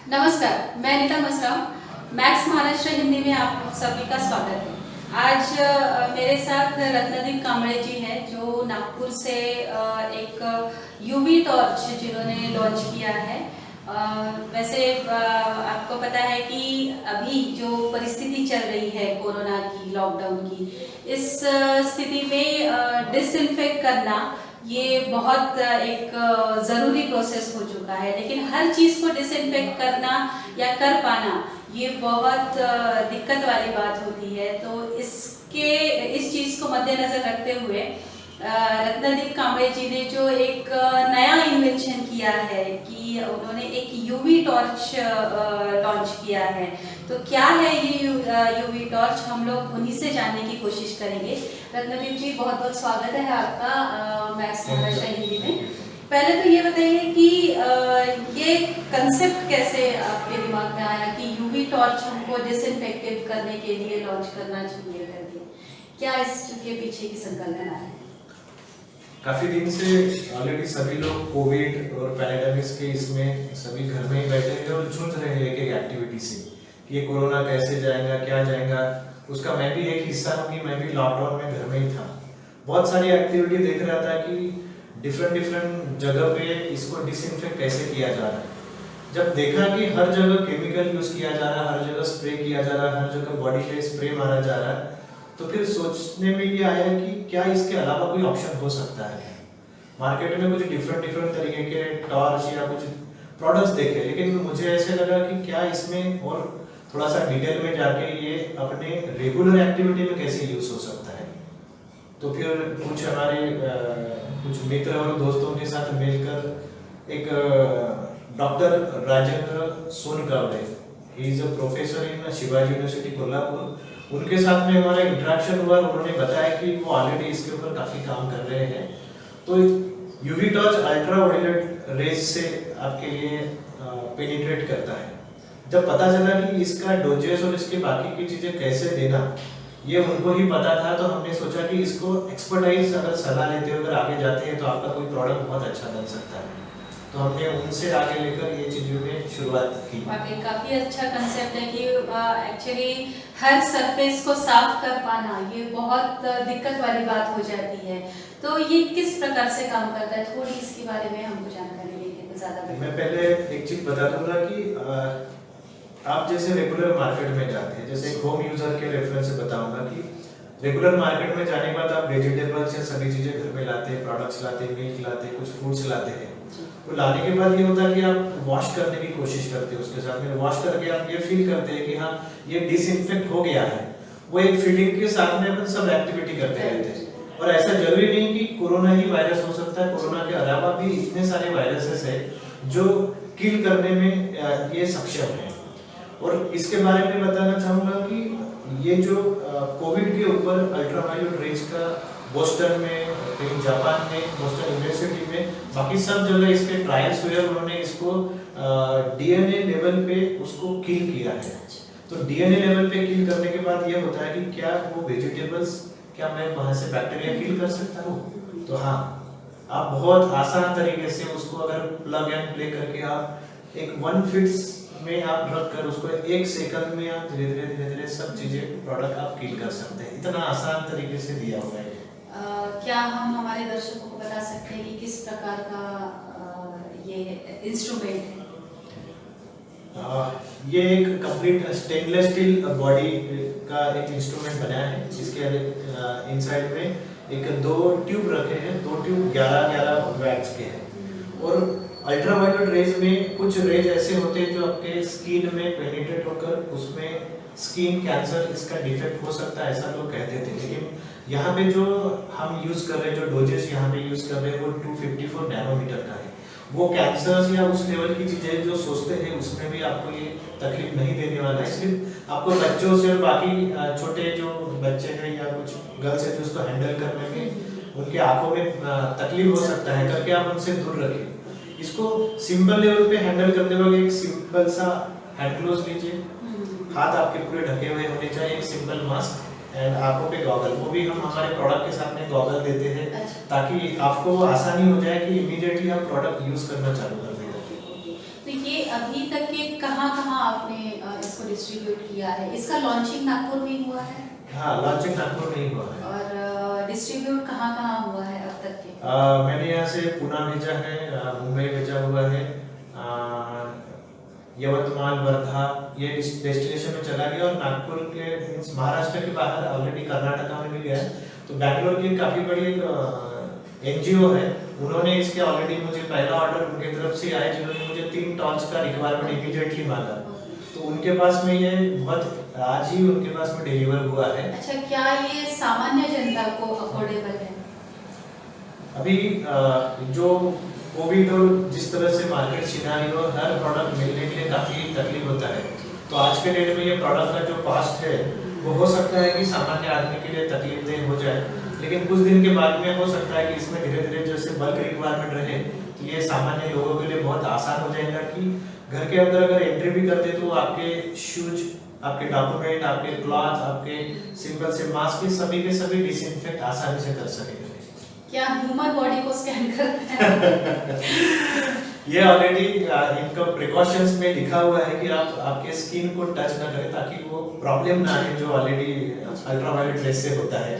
नमस्कार, मैं नीता मसराम। मैक्स महाराष्ट्र हिंदी में आप सभी का स्वागत है। आज मेरे साथ रत्नदीप कांबळे जी हैं जो नागपुर से एक यूवी टॉर्च जिन्होंने लॉन्च किया है। वैसे आपको पता है कि अभी जो परिस्थिति चल रही है कोरोना की, लॉकडाउन की, इस स्थिति में डिसइंफेक्ट करना ये बहुत एक ज़रूरी प्रोसेस हो चुका है। लेकिन हर चीज़ को डिसइंफेक्ट करना या कर पाना ये बहुत दिक्कत वाली बात होती है। तो इस चीज़ को मद्देनज़र रखते हुए रत्नदीप कांबळे जी ने जो एक नया इन्वेंशन किया है कि उन्होंने एक यूवी टॉर्च लॉन्च किया है। तो क्या है ये यूवी टॉर्च, हम लोग उन्हीं से जानने की कोशिश करेंगे। रत्नदीप जी, बहुत बहुत स्वागत है आपका मैक्स महाराष्ट्र हिंदी में। पहले तो ये बताइए कि ये कंसेप्ट कैसे आपके दिमाग में आया कि यूवी टॉर्च हमको डिसइंफेक्टेड करने के लिए लॉन्च करना चाहिए करके, क्या इसके पीछे की संकल्पना है? काफी दिन से ऑलरेडी सभी लोग कोविड और पैंडेमिक्स के इसमें सभी घर में ही बैठे हैं और जूझ रहे हैं एक एक एक्टिविटी से कि ये कोरोना कैसे जाएगा, क्या जाएगा। उसका मैं भी एक हिस्सा हूँ कि मैं भी लॉकडाउन में घर में ही था। बहुत सारी एक्टिविटी देख रहा था कि डिफरेंट जगह पे इसको डिसइंफेक्ट कैसे किया जा रहा है। जब देखा कि हर जगह केमिकल यूज किया जा रहा है, हर जगह स्प्रे किया जा रहा है, हर जगह बॉडी पे स्प्रे मारा जा रहा है, तो फिर सोचने में ये आया कि क्या इसके अलावा कोई ऑप्शन हो सकता है। मार्केट में कुछ डिफरेंट तरीके के टॉर्च या कुछ प्रोडक्ट्स देखे, लेकिन मुझे ऐसे लगा कि क्या इसमें और थोड़ा सा डिटेल में जाके ये अपने रेगुलर एक्टिविटी में कैसे यूज हो सकता है। तो फिर कुछ हमारे कुछ मित्र और दोस्तों के साथ मिलकर एक doctor Rajendra Sonkawade, he is a professor in Shivaji university Kolhapur, उनके साथ में हमारा इंटरेक्शन हुआ। उन्होंने बताया कि वो ऑलरेडी इसके ऊपर काफी काम कर रहे हैं। तो UV torch ultraviolet rays से आपके लिए पेनिट्रेट करता है। जब पता चला कि इसका डोजेस और इसके बाकी की चीजें कैसे देना ये उनको ही पता था, तो हमने सोचा कि इसको एक्सपर्टाइज अगर सलाह लेते हो, अगर आगे जाते हैं तो आपका कोई प्रोडक्ट बहुत अच्छा बन सकता है। तो हमने उनसे आगे लेकर ये चीजों में शुरुआत की। वाकई काफी अच्छा कंसेप्ट है कि एक्चुअली हर सरफेस को साफ कर पाना ये बहुत दिक्कत वाली बात हो जाती है। तो ये किस प्रकार से काम करता है, थोड़ी इसके बारे में हमको जानकारी देंगे तो ज्यादा बेहतर। मैं पहले एक चीज बता दूंगा कि आप जैसे रेगुलर मार्केट में जाते हैं, जैसे होम यूजर के रेफरेंस से बताऊंगा कि रेगुलर मार्केट में जाने के बाद आप वेजिटेबल्स या सभी चीजें घर में लाते हैं, प्रोडक्ट्स लाते हैं, मिल्क लाते हैं, कुछ फ्रूट्स लाते हैं। तो लाने के बाद ये होता है कि आप वॉश करने की कोशिश करते हैं, उसके साथ में वॉश करके आप ये फील करते हैं कि हाँ ये डिसइंफेक्ट हो गया है। वो एक फीलिंग के साथ में अपन सब एक्टिविटी करते रहते हैं। और ऐसा जरूरी नहीं कि कोरोना ही वायरस हो सकता है, कोरोना के अलावा भी इतने सारे वायरसेस है जो किल करने में ये सक्षम है। और इसके बारे में बताना चाहूंगा कि ये जो कोविड के ऊपर अल्ट्रावायलेट रेज का बोस्टन में, कहीं जापान में, बोस्टन यूनिवर्सिटी में, बाकी सब जगह इसके ट्रायल्स हुए और उन्होंने इसको डीएनए लेवल पे उसको किल किया है। तो डीएनए लेवल पे किल करने के बाद ये होता है कि क्या वो वेजिटेबल्स, क्या मैं वहां से बैक्टीरिया किल कर सकता हूँ? तो हाँ, आप बहुत आसान तरीके से उसको अगर प्लग एंड प्ले करके आप एक 1 फीट में आप रख कर उसको 1 सेकंड में आप धीरे धीरे सब चीजें प्रोडक्ट आप किल कर सकते हैं। इतना आसान तरीके से दिया हुआ है। क्या हम हमारे दर्शकों को बता सकते हैं कि किस प्रकार का ये इंस्ट्रूमेंट है? ये एक कंप्लीट स्टेनलेस स्टील बॉडी का एक इंस्ट्रूमेंट बनाया है, जिसके इनसाइड में एक 2 ट्यूब रखे हैं। 2 ट्यूब 11 वैट्स के हैं। और अल्ट्रावायलेट रेज में कुछ रेज ऐसे होते हैं जो आपके स्किन में पेनिट्रेट होकर उसमें स्किन कैंसर, इसका डिफेक्ट हो सकता है, ऐसा लोग कहते थे। लेकिन यहाँ पे जो हम यूज कर रहे हैं, जो डोजेस यहाँ पे यूज कर रहे हैं, वो 254 नैनोमीटर का है। वो कैंसर या उस लेवल की चीजें जो सोचते हैं उसमें भी आपको ये तकलीफ नहीं देने वाला है। सिर्फ आपको बच्चों से और बाकी छोटे जो बच्चे हैं या कुछ गर्ल्स है जो उसको हैंडल करने में उनके आंखों में तकलीफ हो सकता है, करके आप उनसे दूर रखें। इसको सिंपल लेवल पे हैंडल करते वक्त एक सिंपल सा हैंड ग्लोव्स लीजिए, हाथ आपके पूरे ढके हुए होने चाहिए, एक सिंपल मास्क एंड आंखों पे गॉगल। वो भी हम हमारे प्रोडक्ट के साथ में गॉगल देते हैं ताकि आपको आसानी हो जाए कि इमीडिएटली आप प्रोडक्ट यूज करना चालू कर दें। तो ये अभी तक के कहाँ-कहाँ आपने इसको डिस्ट्रीब्यूट किया है? इसका लॉन्चिंग नागपुर में हुआ है हाँ, लॉन्चिंग नागपुर में ही हुआ है। और डिस्ट्रीब्यूट कहाँ-कहाँ हुआ है अब तक के? मैंने यहाँ से पुणे भेजा है, मुंबई भेजा हुआ है, यवतमाल, वर्धा, ये इस डेस्टिनेशन में चला गया, और नागपुर के मीन्स महाराष्ट्र के बाहर ऑलरेडी कर्नाटका में भी गया है। तो बैंगलोर की काफ़ी बड़ी एनजीओ है, उन्होंने इसके ऑलरेडी मुझे पहला ऑर्डर उनके तरफ से आया, जिन्होंने मुझे 3 टॉन्स का रिक्वायरमेंट इमीडिएटली मांगा। तो उनके पास में ये बहुत आज ही उनके पास में डिलीवर हुआ है। अच्छा, क्या ये सामान्य जनता को अफोर्डेबल है? अभी जो कोविड और जिस तरह से मार्केट सिनारियो, हर प्रोडक्ट मिलने के लिए काफ़ी तकलीफ होता है। तो आज के डेट में ये प्रोडक्ट का जो कॉस्ट है वो हो सकता है कि सामान्य आदमी के लिए तकलीफदेह हो जाए, लेकिन कुछ दिन के बाद में हो सकता है कि इसमें धीरे धीरे जैसे बल्क रिक्वायरमेंट रहे तो ये सामान्य लोगों के लिए बहुत आसान हो जाएगा कि घर के अंदर अगर एंट्री भी करते तो आपके शूज, आपके डॉक्यूमेंट, आपके क्लॉथ, आपके सिंपल से मास्क, के सभी डिसइंफेक्ट आसानी से कर सकेंगे। क्या ह्यूमन बॉडी को स्कैन करते हैं? ये ऑलरेडी इनका प्रिकॉशंस में लिखा हुआ है कि आप आपके स्किन को टच ना करें ताकि वो प्रॉब्लम ना आए जो ऑलरेडी अल्ट्रावायलेट रेस से होता है।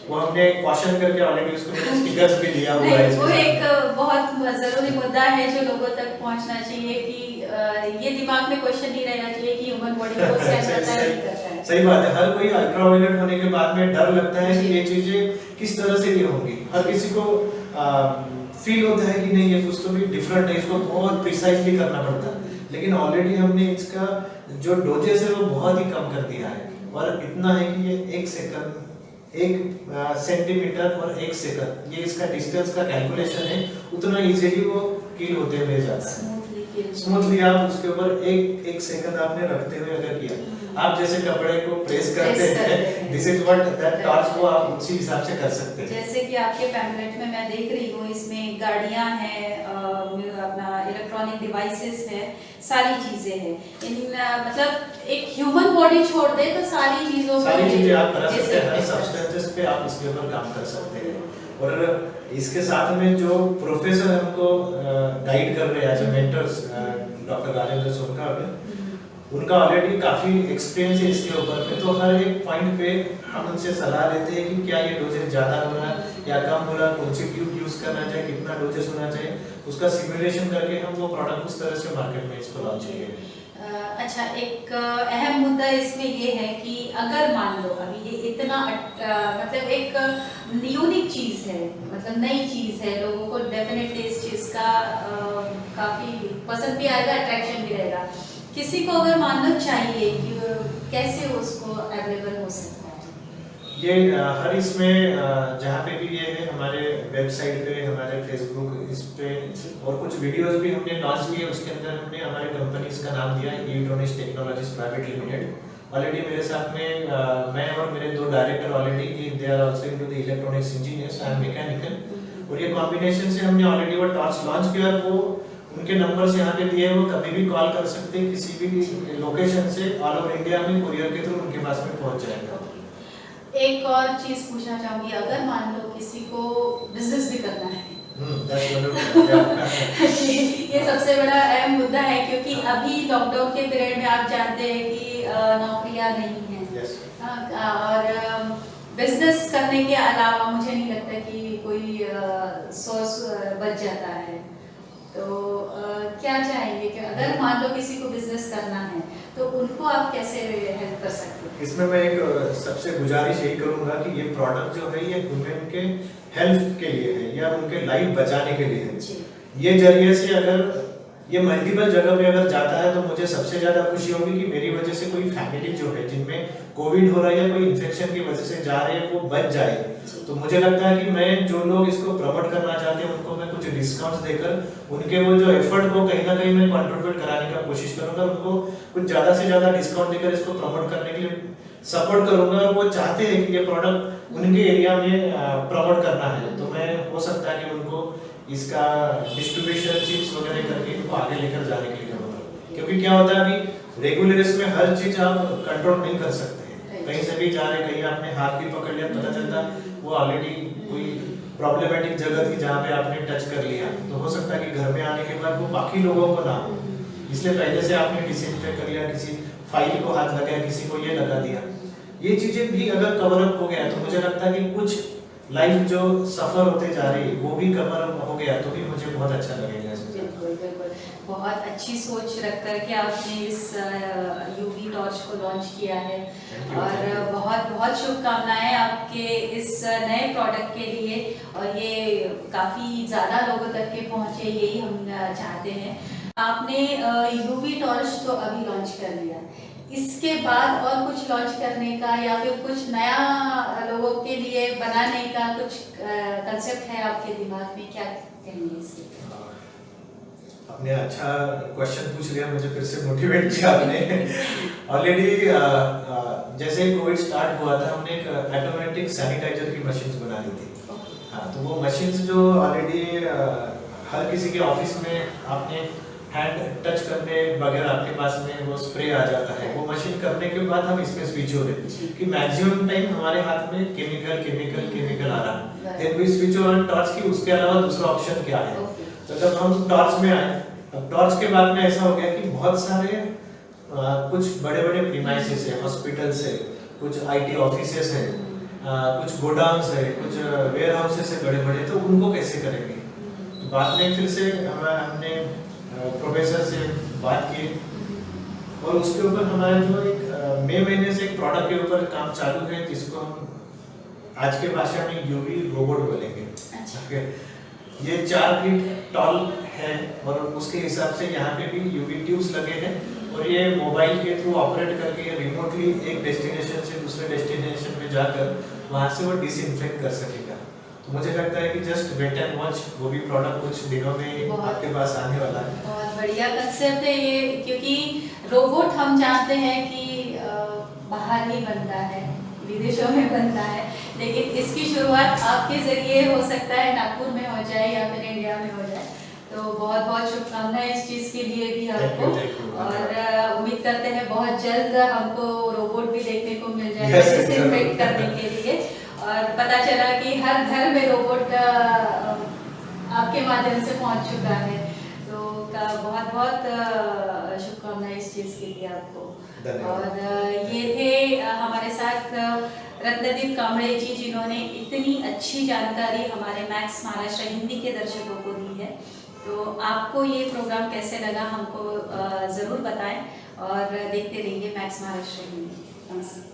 वो हमने क्वेश्चन करके ऑलरेडी उसको स्टिकर्स भी दिया हुआ है। वो एक बहुत जरूरी मुद्दा है जो लोगों तक पहुंचना चाहिए कि ये दिमाग में क्वेश्चन नहीं रहना चाहिए कि ह्यूमन बॉडी को स्कैन करता है नहीं करता है। सही बात है, हर कोई अल्ट्रावायलेट होने के बाद में डर लगता है कि ये चीजें किस तरह से ये होंगी। हर किसी को फील होता है कि नहीं ये कुछ तो भी डिफरेंट है, इसको बहुत प्रिसाइजली करना पड़ता है, लेकिन ऑलरेडी हमने इसका जो डोजेस है वो बहुत ही कम कर दिया है, और इतना है कि ये 1 सेकंड, 1 सेंटीमीटर और 1 सेकंड, ये इसका डिस्टेंस का कैलकुलेशन है, उतना इजीली वो किल होते हुए जाता है। स्मूथली आप उसके ऊपर एक सेकंड आपने रखते हुए अगर किया, आप जैसे कपड़े को प्रेस करते हैं, this is what that torch को आप उसी हिसाब से कर सकते हैं। जैसे कि आपके पैम्फलेट में मैं देख रही हूँ, इसमें गाड़ियाँ हैं, अपना इलेक्ट्रॉनिक डिवाइसेस है, सारी चीजें हैं। इन मतलब एक ह्यूमन बॉडी छोड़ दे तो सारी चीजें आप कर सकते हैं, हर सब्सटेंसेस पे आप इसके ऊपर काम कर सकते हैं। और इसके साथ में जो प्रोफेसर हमको गाइड कर रहे हैं as mentors, doctor Rajendra Sonkar, उनका ऑलरेडी काफी एक्सपीरियंस है इसके ऊपर में, तो हर एक पॉइंट पे हम उनसे सलाह लेते हैं कि क्या ये डोजेज ज्यादा हो रहा है या कम हो रहा है, कौन सी ट्यूब यूज करना चाहिए, कितना डोजेस होना चाहिए, उसका सिमुलेशन करके हम वो प्रोडक्ट उस तरह से मार्केट में इसको लॉन्च किए। अच्छा, एक अहम मुद्दा इसमें ये है कि अगर मान लो अभी ये इतना मतलब एक यूनिक चीज़ है, मतलब नई चीज़ है, लोगों को डेफिनेटली इस चीज़ का काफ़ी पसंद भी आएगा, अट्रैक्शन भी रहेगा। किसी को अगर मान लो चाहिए कि कैसे उसको अवेलेबल हो सकता है? ये हर इसमें जहाँ पे भी ये है, हमारे वेबसाइट पे, हमारे फेसबुक इस पे, और कुछ वीडियोस भी हमने लॉन्च किए, उसके अंदर हमने हमारे कंपनीज का नाम दिया है electronics technologies private limited. Already मेरे साथ में मैं और मेरे 2 director already they are also into the electronics engineers, I am mechanical, और ये कॉम्बिनेशन से हमने ऑलरेडी वो टॉर्च लॉन्च किया। वो उनके नंबर्स यहाँ पे दिए हैं, वो कभी भी कॉल कर सकते हैं, किसी भी लोकेशन से ऑल ओवर इंडिया में कुरियर के थ्रू उनके पास में पहुँच जाएगा। एक और चीज पूछना चाहूंगी, अगर मान लो किसी को बिजनेस भी करना है, ये सबसे बड़ा अहम मुद्दा है, क्योंकि अभी लॉकडाउन के पीरियड में आप जानते हैं कि नौकरियां नहीं हैं, और बिजनेस करने के अलावा मुझे नहीं लगता कि कोई सोर्स बच जाता है। तो क्या चाहेंगे कि अगर मान लो किसी को बिजनेस करना है तो उनको आप कैसे हेल्प कर सकते हैं? इसमें मैं एक सबसे गुजारिश यही करूंगा कि ये प्रोडक्ट जो है ये वुमेन के हेल्थ के लिए है या उनके लाइफ बचाने के लिए है। ये जरिए से अगर ये मल्टीपल जगह पे अगर जाता है तो मुझे सबसे ज्यादा खुशी होगी कि मेरी वजह से कोई फैमिली जो है जिनमें कोविड हो रहा है या कोई इन्फेक्शन की वजह से जा रहे हैं वो बच जाए। तो मुझे लगता है कि मैं जो लोग इसको प्रमोट करना चाहते हैं उनको मैं कुछ डिस्काउंट्स देकर उनके वो जो एफर्ट को कहीं ना कहीं मैं कंट्रीब्यूट कराने का कोशिश करूंगा, उनको कुछ ज्यादा से ज्यादा डिस्काउंट देकर इसको प्रमोट करने के लिए सपोर्ट करूंगा। और वो चाहते हैं कि ये प्रोडक्ट उनके एरिया में प्रमोट करना है, तो मैं हो सकता है कि उनको इसका डिस्ट्रीब्यूशन चिप्स वगैरह करके इनको आगे लेकर जाने के लिए होगा। क्योंकि क्या होता है अभी रेगुलर इसमें हर चीज आप कंट्रोल नहीं कर सकते हैं, कहीं से भी जा रहे, कहीं आपने हाथ भी पकड़ लिया, पता चलता वो ऑलरेडी कोई प्रॉब्लमेटिक जगह थी जहाँ पे आपने टच कर लिया, तो हो सकता है कि घर में आने के बाद वो बाकी लोगों को ना हो। इसलिए पहले से आपने डिसइंफेक्ट कर लिया, किसी फाइल को हाथ लगाया, किसी को ये लगा दिया। ये चीजें भी अगर कवर अप हो गया तो मुझे लगता है कि कुछ लाइफ जो सफर होते जा रही है वो भी कवर अप हो गया तो भी मुझे बहुत अच्छा लगेगा इसमें। बिल्कुल बिल्कुल, बहुत अच्छी सोच रख कर के आपने इस यूवी टॉर्च को लॉन्च किया है और बहुत बहुत शुभकामनाएं आपके इस नए प्रोडक्ट के लिए, और ये काफ़ी ज़्यादा लोगों तक के पहुँचे, यही हम चाहते हैं। आपने यूवी टॉर्च तो अभी लॉन्च कर लिया, इसके बाद और कुछ लॉन्च करने का या फिर कुछ नया लोगों के लिए बनाने का कुछ कंसेप्ट है आपके दिमाग में, क्या कहेंगे इसके? आपने अच्छा क्वेश्चन पूछ लिया, मुझे फिर से मोटिवेट किया आपने। ऑलरेडी जैसे कोविड स्टार्ट हुआ था हमने एक ऑटोमेटिक सैनिटाइजर की मशीन्स बना ली थी। हाँ, तो वो मशीन्स जो ऑलरेडी हर किसी के ऑफिस में आपने हैंड टच करने बगैर आपके पास में वो स्प्रे आ जाता है, वो मशीन करने के बाद हम इसमें स्विच हो रहे थे कि मैक्सिमम टाइम हमारे हाथ में केमिकल आ रहा है, then we switch on torch की, उसके अलावा दूसरा ऑप्शन क्या है। तो जब हम टॉर्च में आए, अब टॉर्च के बाद में ऐसा हो गया कि बहुत सारे कुछ बड़े बड़े प्रीमाइसेस है, हॉस्पिटल्स है, कुछ आईटी ऑफिसेस है, कुछ गोडाउन्स है, कुछ वेयर हाउसेस है बड़े बड़े, तो उनको कैसे करेंगे। तो बाद में फिर से हमने प्रोफेसर से बात की और उसके ऊपर हमारा जो एक मई महीने से एक प्रोडक्ट के ऊपर काम चालू है जिसको हम आज के भाषा में यूवी रोबोट बोलेंगे। अच्छा। ये 4 फीट टॉल है और उसके हिसाब से यहाँ पे भी यूवी ट्यूब्स लगे हैं और ये मोबाइल के थ्रू ऑपरेट करके रिमोटली एक डेस्टिनेशन से दूसरे डेस्टिनेशन पे जाकर वहाँ से वो डिसइंफेक्ट कर सकेगा। तो मुझे लगता है कि जस्ट वेट एंड वॉच, वो भी प्रोडक्ट कुछ दिनों में आपके पास आने वाला है। बहुत बढ़िया कंसेप्ट है ये, क्योंकि रोबोट हम जानते हैं कि बाहर ही बनता है, विदेशों में बनता है, लेकिन इसकी शुरुआत आपके जरिए हो सकता है नागपुर में हो जाए या फिर इंडिया में हो जाए। तो बहुत बहुत शुभकामनाएं इस चीज़ के लिए भी आपको, और उम्मीद करते हैं बहुत जल्द हमको रोबोट भी देखने को मिल जाएगा डिसइंफेक्ट करने के लिए, और पता चला कि हर घर में रोबोट आपके माध्यम से पहुंच चुका है। तो बहुत बहुत शुभकामनाएं इस चीज़ के लिए आपको। और ये थे हमारे साथ रत्नदीप कांबळे जी, जिन्होंने इतनी अच्छी जानकारी हमारे मैक्स महाराष्ट्र हिंदी के दर्शकों को दी है। तो आपको ये प्रोग्राम कैसे लगा हमको ज़रूर बताएं और देखते रहिए मैक्स महाराष्ट्र हिंदी। नमस्कार।